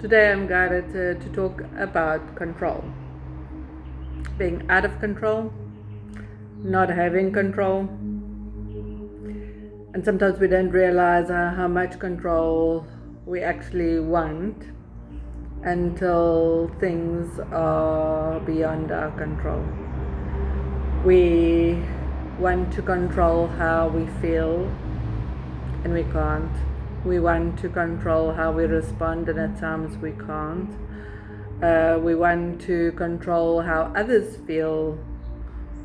Today I'm guided to talk about control. Being out of control, not having control, and sometimes we don't realize how much control we actually want until things are beyond our control. We want to control how we feel, and we can't. We want to control how we respond, and at times we can't. We want to control how others feel,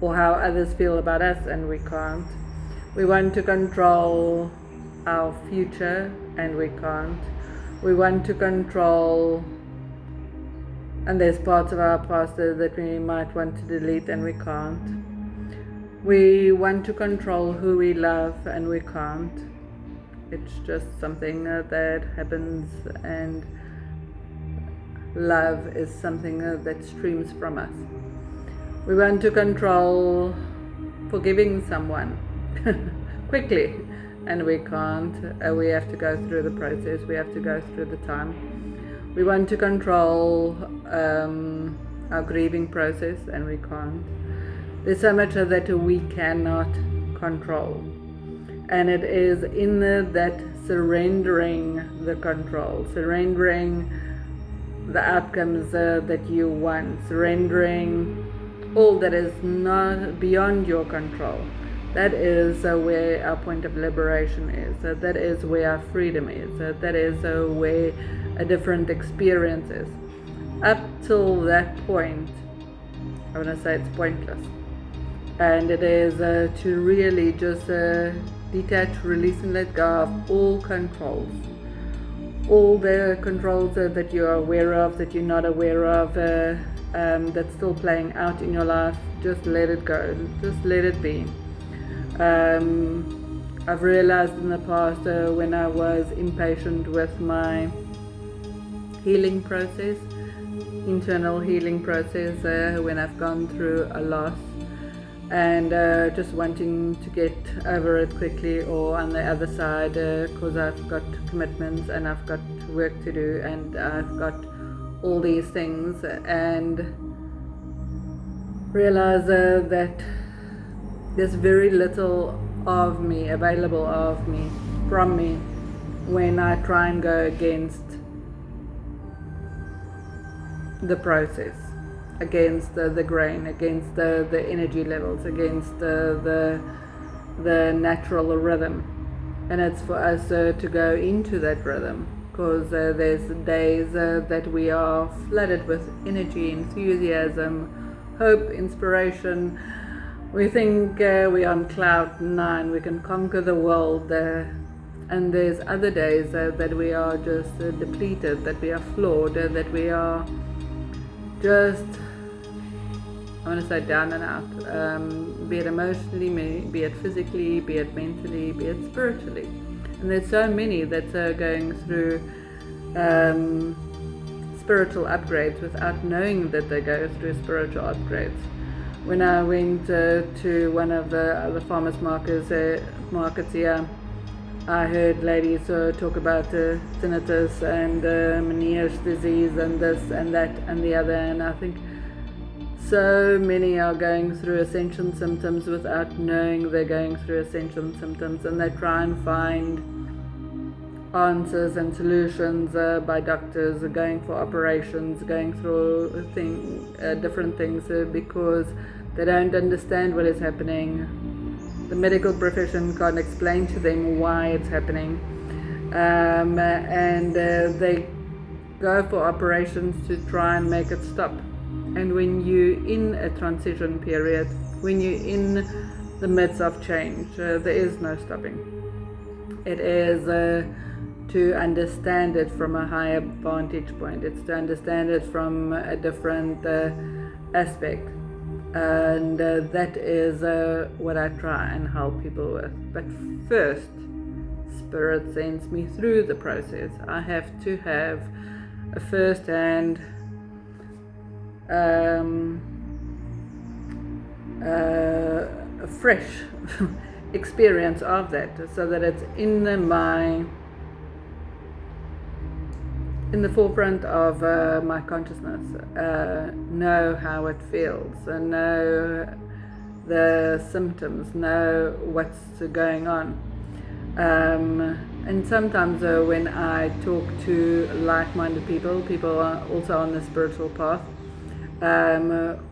or how others feel about us, and we can't. We want to control our future, and we can't. We want to control, and there's parts of our past that we might want to delete, and we can't. We want to control who we love, and we can't. It's just something that happens, and love is something that streams from us. We want to control forgiving someone quickly, and we can't. We have to go through the process, we have to go through the time. We want to control our grieving process, and we can't. There's so much that we cannot control, and it is in that surrendering the control, surrendering the outcomes that you want, surrendering all that is not beyond your control. That is where our point of liberation is. That is where our freedom is. That is where a different experience is. Up till that point, I want to say it's pointless. And it is to really just detach, release, and let go of all controls. All the controls that you're aware of, that you're not aware of, that's still playing out in your life, just let it go. Just let it be. I've realized in the past when I was impatient with my healing process, internal healing process, when I've gone through a loss, and just wanting to get over it quickly, or on the other side, because I've got commitments and I've got work to do and I've got all these things, and realize that there's very little of me available of me from me when I try and go against the process, against the grain, against the energy levels, against the natural rhythm. And it's for us to go into that rhythm, because there's days that we are flooded with energy, enthusiasm, hope, inspiration. We think we're on cloud 9, we can conquer the world, and there's other days that we are just depleted, that we are flawed, that we are just, I want to say, down and out, be it emotionally, be it physically, be it mentally, be it spiritually. And there's so many that are going through spiritual upgrades without knowing that they go through spiritual upgrades. When I went to one of the farmers markets here, I heard ladies talk about tinnitus and Meniere's disease and this and that and the other, and I think so many are going through ascension symptoms without knowing they're going through ascension symptoms, and they try and find answers and solutions by doctors, going for operations, going through different things because they don't understand what is happening. The medical profession can't explain to them why it's happening, and they go for operations to try and make it stop. And when you're in a transition period, when you're in the midst of change, there is no stopping. It is to understand it from a higher vantage point. It's to understand it from a different aspect. And that is what I try and help people with. But first, Spirit sends me through the process. I have to have a first-hand a fresh experience of that, so that it's in my in the forefront of my consciousness, know how it feels, and know the symptoms, know what's going on. And sometimes when I talk to like-minded people, people are also on the spiritual path,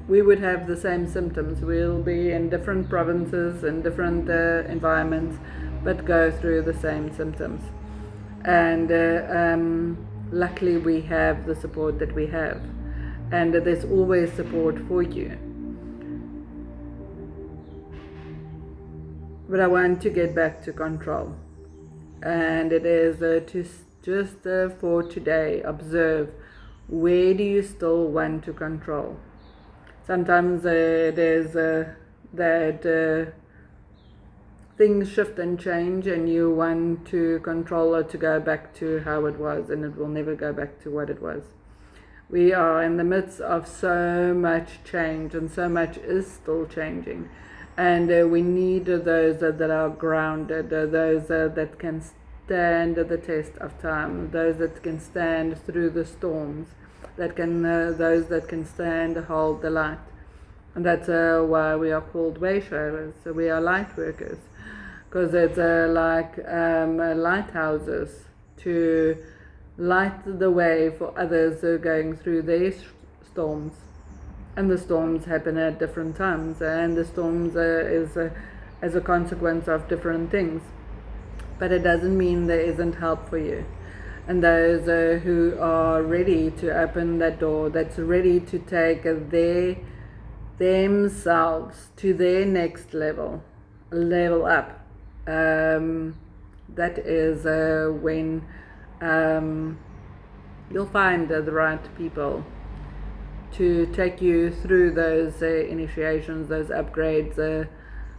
we would have the same symptoms. We'll be in different provinces and different environments, but go through the same symptoms. And luckily we have the support that we have, and there's always support for you. But I want to get back to control, and it is to just for today observe, where do you still want to control? Sometimes it is that things shift and change, and you want to control it to go back to how it was, and it will never go back to what it was. We are in the midst of so much change, and so much is still changing. And we need those that are grounded, those that can stand the test of time, those that can stand through the storms, those that can stand, hold the light. And that's why we are called wayshowers. So we are light workers, because it's like lighthouses to light the way for others who are going through their storms. And the storms happen at different times, and the storms is as a consequence of different things. But it doesn't mean there isn't help for you. And those who are ready to open that door, that's ready to take themselves to their next level up, that is when you'll find the right people to take you through those initiations, those upgrades, the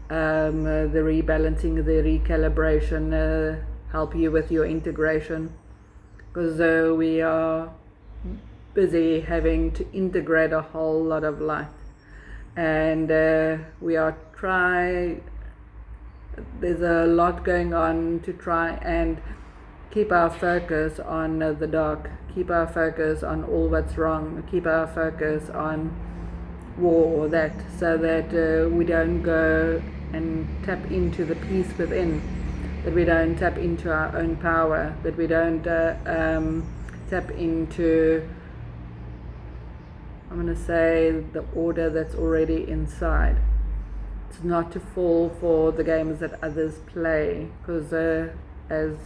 rebalancing, the recalibration, help you with your integration, because we are busy having to integrate a whole lot of light, and we are there's a lot going on to try and keep our focus on the dark, keep our focus on all what's wrong, keep our focus on war or that, so that we don't go and tap into the peace within, that we don't tap into our own power, that we don't tap into, I'm going to say, the order that's already inside. It's not to fall for the games that others play, because as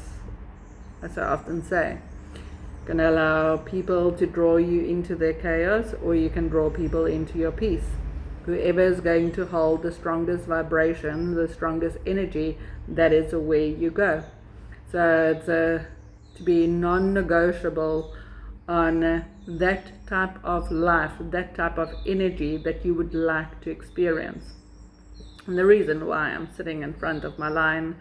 I often say, you can allow people to draw you into their chaos, or you can draw people into your peace. Whoever is going to hold the strongest vibration, the strongest energy, that is where you go. So it's to be non-negotiable on that type of life, that type of energy that you would like to experience. And the reason why I'm sitting in front of my line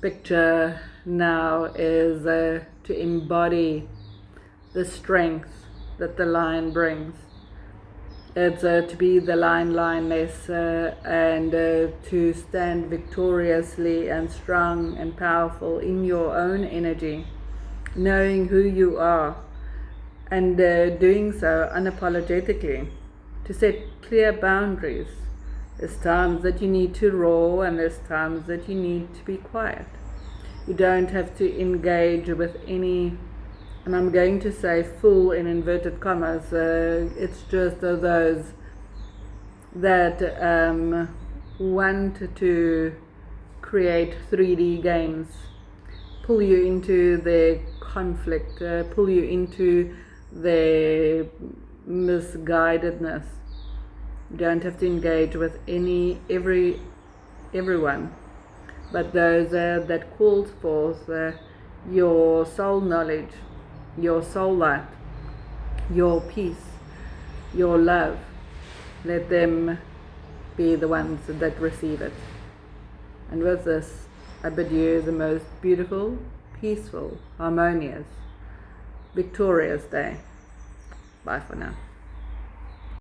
picture now is to embody the strength that the lion brings. It's to be the lioness, and to stand victoriously and strong and powerful in your own energy, knowing who you are, and doing so unapologetically, to set clear boundaries. There's times that you need to roar, and there's times that you need to be quiet. You don't have to engage with any, and I'm going to say fool in inverted commas, it's just those that want to create 3D games, pull you into their conflict, pull you into their misguidedness. You don't have to engage with everyone, but those that calls forth your soul knowledge, your soul light, your peace, your love. Let them be the ones that receive it. And with this, I bid you the most beautiful, peaceful, harmonious, victorious day. Bye for now.